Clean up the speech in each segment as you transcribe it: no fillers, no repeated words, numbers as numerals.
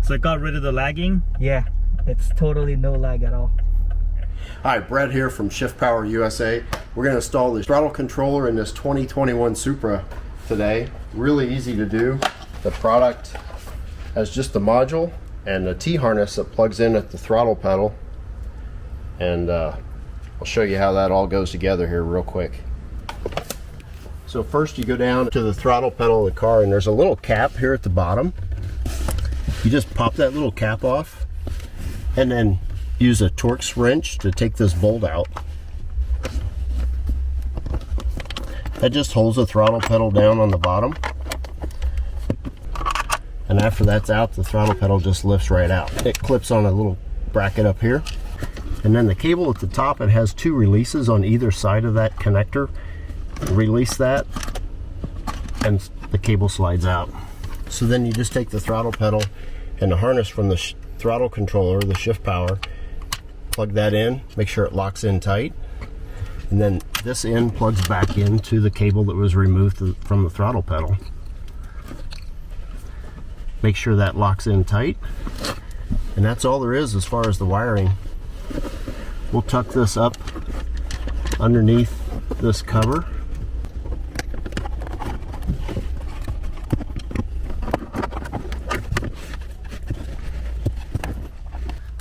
So it got rid of the lagging? Yeah, it's totally no lag at all. Hi, Brett here from Shift Power USA. We're going to install the throttle controller in this 2021 Supra today. Really easy to do. The product has just the module and the T-harness that plugs in at the throttle pedal. And I'll show you how that all goes together here real quick. So first you go down to the throttle pedal of the car, and there's a little cap here at the bottom. You just pop that little cap off and then use a Torx wrench to take this bolt out. That just holds the throttle pedal down on the bottom. And after that's out, the throttle pedal just lifts right out. It clips on a little bracket up here. And then the cable at the top, it has two releases on either side of that connector. Release that and the cable slides out. So then you just take the throttle pedal and the harness from the throttle controller, the shift power, plug that in, make sure it locks in tight, and then this end plugs back into the cable that was removed from the throttle pedal. Make sure that locks in tight, and that's all there is as far as the wiring. We'll tuck this up underneath this cover.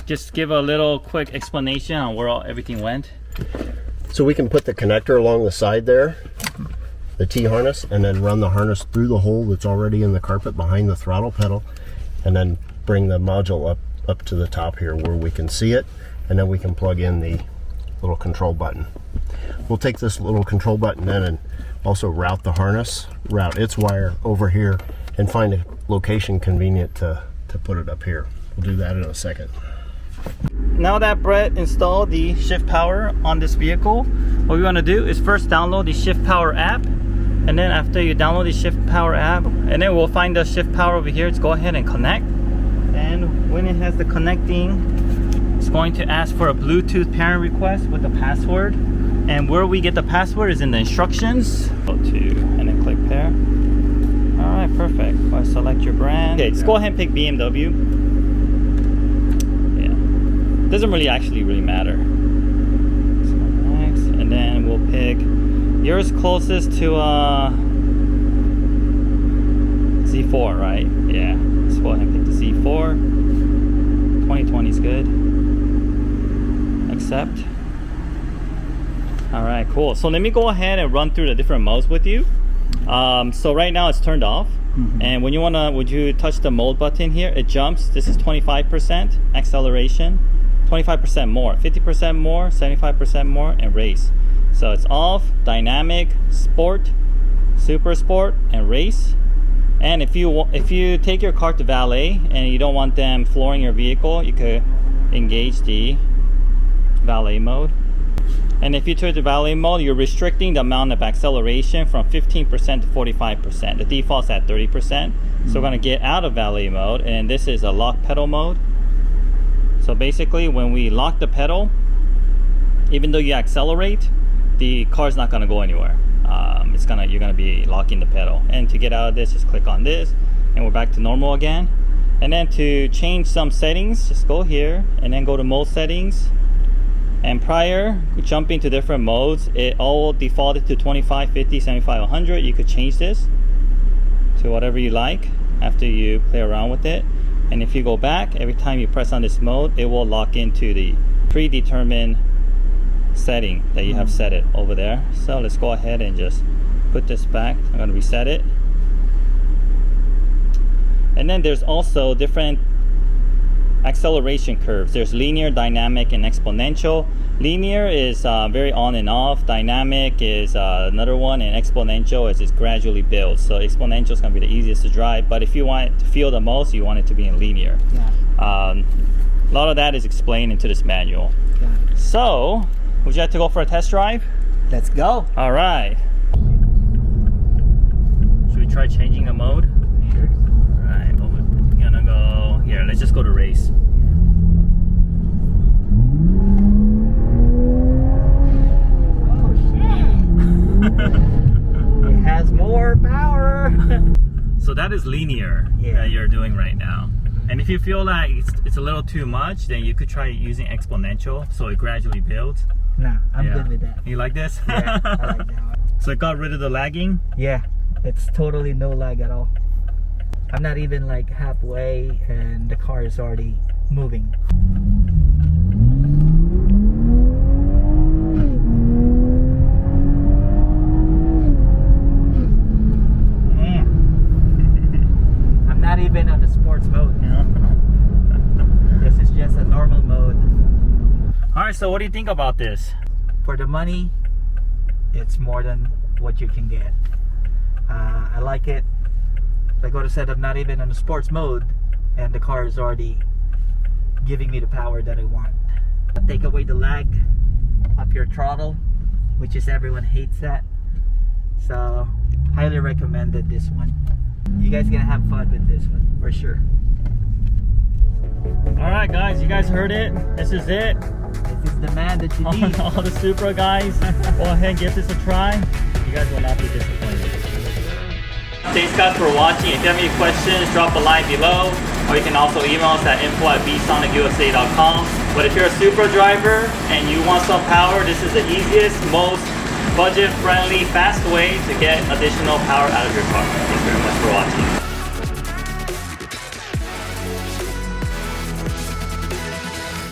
Just give a little quick explanation on where everything went. So we can put the connector along the side there, the T-harness, and then run the harness through the hole that's already in the carpet behind the throttle pedal, and then bring the module up to the top here where we can see it, and then we can plug in the little control button. We'll take this little control button in and also route the harness, route its wire over here, and find a location convenient to put it up here. We'll do that in a second. Now that Brett installed the Shift Power on this vehicle, what we want to do is first download the Shift Power app, and then after you download the Shift Power app, and then we'll find the Shift Power over here. Let's go ahead and connect. And when it has the connecting, it's going to ask for a Bluetooth parent request with the password, and where we get the password is in the instructions. Go to and then click pair. All right, perfect. I'll select your brand. Okay, let's go ahead and pick BMW. Doesn't really matter. So next, and then we'll pick yours closest to Z4, right? Yeah. Let's go ahead and pick the Z4. 2020 is good. Accept. All right, cool. So let me go ahead and run through the different modes with you. So right now it's turned off. And when you touch the mode button here, it jumps. This is 25% acceleration. 25% more, 50% more, 75% more, and race. So it's off, dynamic, sport, super sport, and race. And if you take your car to valet and you don't want them flooring your vehicle, you could engage the valet mode. And if you turn to valet mode, you're restricting the amount of acceleration from 15% to 45%. The default's at 30%. So we're gonna get out of valet mode, and this is a lock pedal mode. So basically, when we lock the pedal, even though you accelerate, the car's not going to go anywhere. You're going to be locking the pedal. And to get out of this, just click on this, and we're back to normal again. And then to change some settings, just go here and then go to mode settings. And prior jumping to different modes, it all defaulted to 25, 50, 75, 100. You could change this to whatever you like after you play around with it. And if you go back, every time you press on this mode, it will lock into the predetermined setting that you have set it over there. So let's go ahead and just put this back. I'm going to reset it. And then there's also different acceleration curves. There's linear, dynamic, and exponential. Linear is very on and off. Dynamic is another one, and exponential is it gradually builds. So exponential is going to be the easiest to drive, but if you want it to feel the most, you want it to be in linear. Yeah. A lot of that is explained into this manual. Yeah. So, would you like to go for a test drive? Let's go. All right. Should we try changing the mode? Sure. All right. We're gonna go here. Let's just go to race. It has more power. So that is linear that you're doing right now. And if you feel like it's a little too much, then you could try using exponential, so it gradually builds. Nah, I'm Yeah. good with that. You like this? Yeah, I like that one. So it got rid of the lagging. Yeah, it's totally no lag at all. I'm not even like halfway and the car is already moving. I'm not even on the sports mode. This is just a normal mode. All right, so what do you think about this? For the money, it's more than what you can get. I like it. Like I said, I'm not even in the sports mode and the car is already giving me the power that I want. Take away the lag up your throttle, which is everyone hates that. So highly recommended this one. You guys gonna have fun with this one for sure. All right, guys, you guys heard it. This is it. This is the man that you need. All the Supra guys, go ahead and give this a try. You guys will not be disappointed. Thanks guys for watching. If you have any questions, drop a line below, or you can also email us at info@bsonicusa.com. But if you're a Supra driver and you want some power, this is the easiest, most budget-friendly, fast way to get additional power out of your car. Thanks very much for watching.